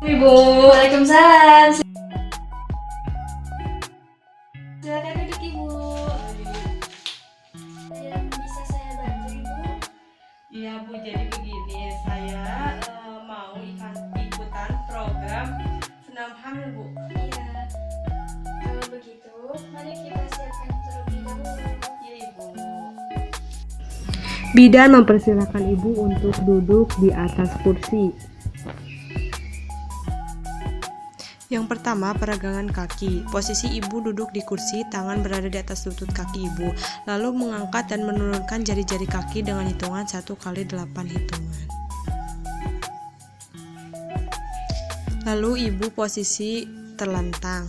Ibu, Waalaikumsalam. Silakan duduk Ibu. Yang bisa saya bantu Ibu? Iya Bu, jadi begini, saya mau ikutan program senam hamil Bu. Iya. Kalau begitu, mari kita siapkan terlebih dahulu. Iya Ibu. Bidan mempersilahkan ibu untuk duduk di atas kursi. Yang pertama, peregangan kaki. Posisi ibu duduk di kursi, tangan berada di atas lutut kaki ibu. Lalu mengangkat dan menurunkan jari-jari kaki dengan hitungan 1 kali 8 hitungan. Lalu ibu posisi terlentang.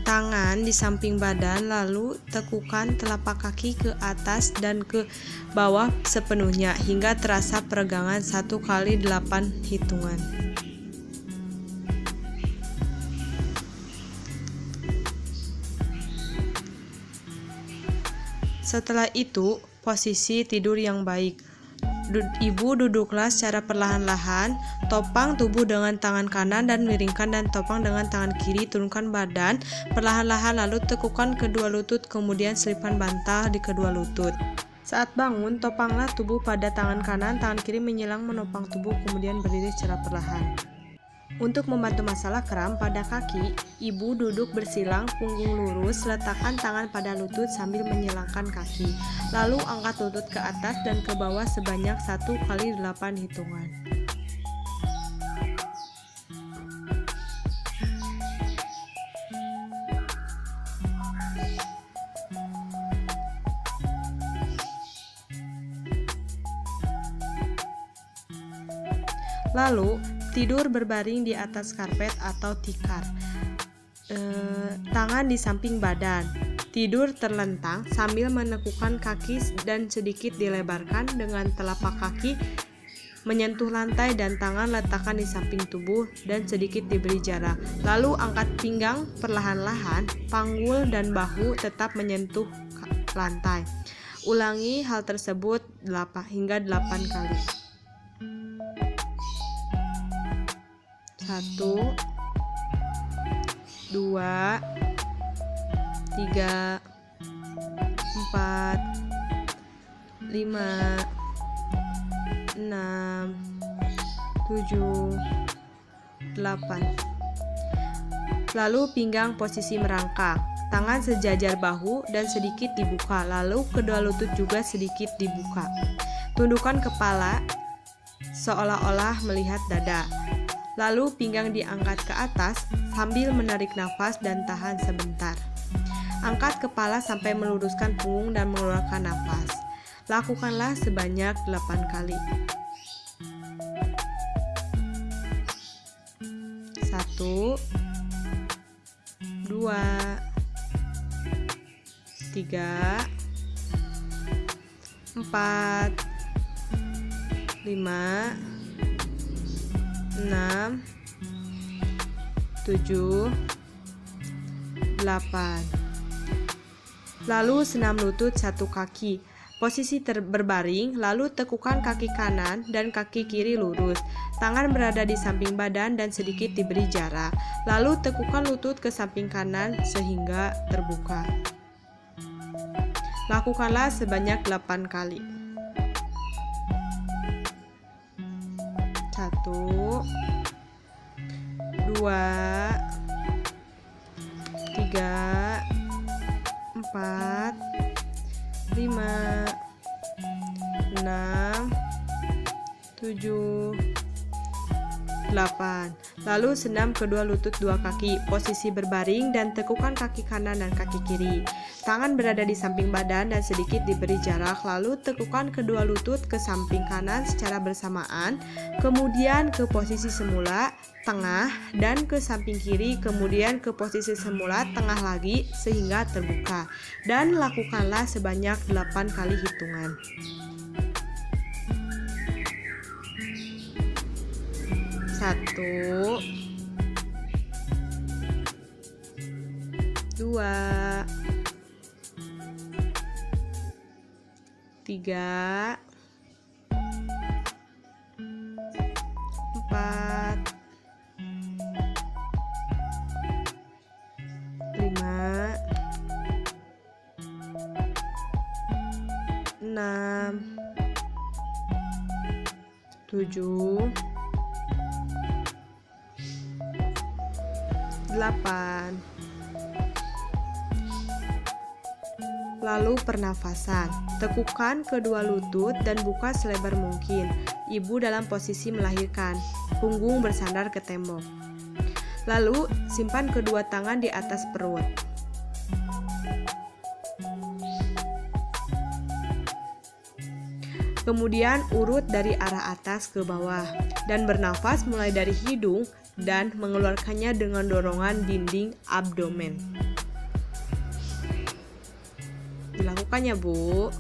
Tangan di samping badan, lalu tekukan telapak kaki ke atas dan ke bawah sepenuhnya hingga terasa peregangan 1 kali 8 hitungan. Setelah itu, posisi tidur yang baik. Ibu duduklah secara perlahan-lahan, topang tubuh dengan tangan kanan dan miringkan dan topang dengan tangan kiri, turunkan badan perlahan-lahan lalu tekukan kedua lutut kemudian selipkan bantal di kedua lutut. Saat bangun, topanglah tubuh pada tangan kanan, tangan kiri menyilang menopang tubuh kemudian berdiri secara perlahan. Untuk membantu masalah kram pada kaki, ibu duduk bersilang, punggung lurus, letakkan tangan pada lutut sambil menyilangkan kaki. Lalu angkat lutut ke atas dan ke bawah sebanyak 1 kali 8 hitungan. Lalu, tidur berbaring di atas karpet atau tikar. Tangan di samping badan. Tidur terlentang sambil menekukan kaki dan sedikit dilebarkan dengan telapak kaki menyentuh lantai dan tangan letakkan di samping tubuh dan sedikit diberi jarak. Lalu angkat pinggang perlahan-lahan, panggul dan bahu tetap menyentuh lantai. Ulangi hal tersebut hingga 8 kali. 1 2 3 4 5 6 7 8. Lalu pinggang posisi merangkak, tangan sejajar bahu dan sedikit dibuka, lalu kedua lutut juga sedikit dibuka. Tundukkan kepala seolah-olah melihat dada. Lalu pinggang diangkat ke atas sambil menarik nafas dan tahan sebentar. Angkat kepala sampai meluruskan punggung dan mengeluarkan nafas. Lakukanlah sebanyak 8 kali. 1 2 3 4 5 6 7 8. Lalu senam lutut satu kaki. Posisi berbaring, lalu tekukan kaki kanan dan kaki kiri lurus. Tangan berada di samping badan dan sedikit diberi jarak. Lalu tekukan lutut ke samping kanan sehingga terbuka. Lakukanlah sebanyak 8 kali. 1 2 3 4 5 6 7 8. Lalu senam kedua lutut dua kaki, posisi berbaring dan tekukan kaki kanan dan kaki kiri. Tangan berada di samping badan dan sedikit diberi jarak, lalu tekukan kedua lutut ke samping kanan secara bersamaan, kemudian ke posisi semula, tengah, dan ke samping kiri, kemudian ke posisi semula, tengah lagi, sehingga terbuka. Dan lakukanlah sebanyak 8 kali hitungan. 1 2 3 4 4, 5, 6, 7, 8. Lalu pernafasan. Tekukan kedua lutut dan buka selebar mungkin. Ibu dalam posisi melahirkan. Punggung bersandar ke tembok. Lalu simpan kedua tangan di atas perut. Kemudian urut dari arah atas ke bawah dan bernafas mulai dari hidung dan mengeluarkannya dengan dorongan dinding abdomen. Dilakukannya, Bu.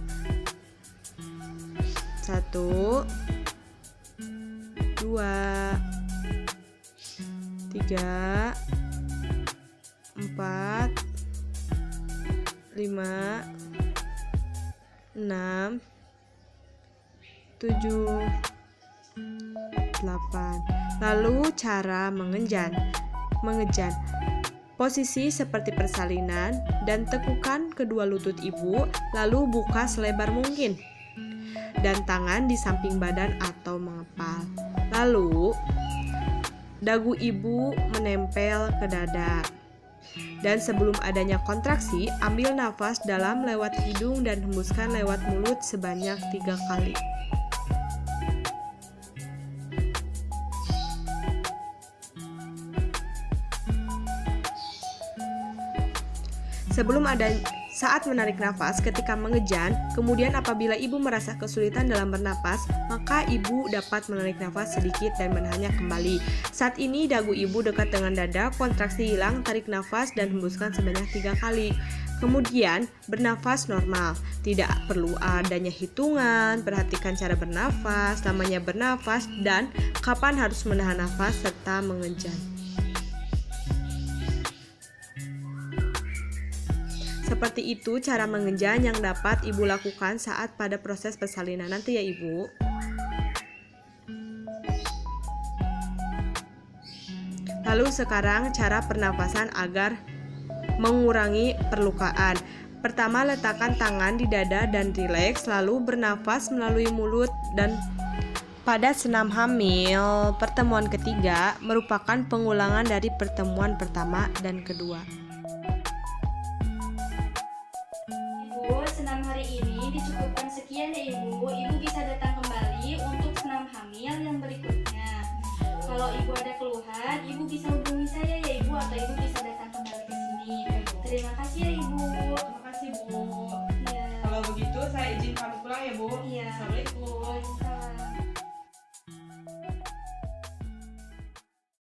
1, 2, 3, 4, 5, 6, 7, 8. Lalu cara mengejan. Posisi seperti persalinan dan tekukan kedua lutut ibu, lalu buka selebar mungkin. Dan tangan di samping badan atau mengepal. Lalu dagu ibu menempel ke dada. Dan sebelum adanya kontraksi, ambil nafas dalam lewat hidung dan hembuskan lewat mulut sebanyak 3 kali. Saat menarik nafas ketika mengejan, kemudian apabila ibu merasa kesulitan dalam bernapas, maka ibu dapat menarik nafas sedikit dan menahannya kembali. Saat ini dagu ibu dekat dengan dada, kontraksi hilang, tarik nafas dan hembuskan sebanyak 3 kali. Kemudian bernafas normal, tidak perlu adanya hitungan, perhatikan cara bernafas, lamanya bernafas, dan kapan harus menahan nafas serta mengejan. Seperti itu cara mengejan yang dapat ibu lakukan saat pada proses persalinan nanti ya ibu. Lalu sekarang cara pernafasan agar mengurangi perlukaan. Pertama, letakkan tangan di dada dan rileks, lalu bernafas melalui mulut dan pada senam hamil. Pertemuan ketiga merupakan pengulangan dari pertemuan pertama dan kedua. Ibu, senam hari ini dicukupkan sekian ya Ibu. Ibu bisa datang kembali untuk senam hamil yang berikutnya. Kalau Ibu ada keluhan, Ibu bisa hubungi saya ya Ibu, atau Ibu bisa datang kembali ke sini. Terima kasih ya Ibu. Terima kasih Bu. Ya. Kalau begitu saya izin pamit pulang ya Bu. Iya. Assalamualaikum.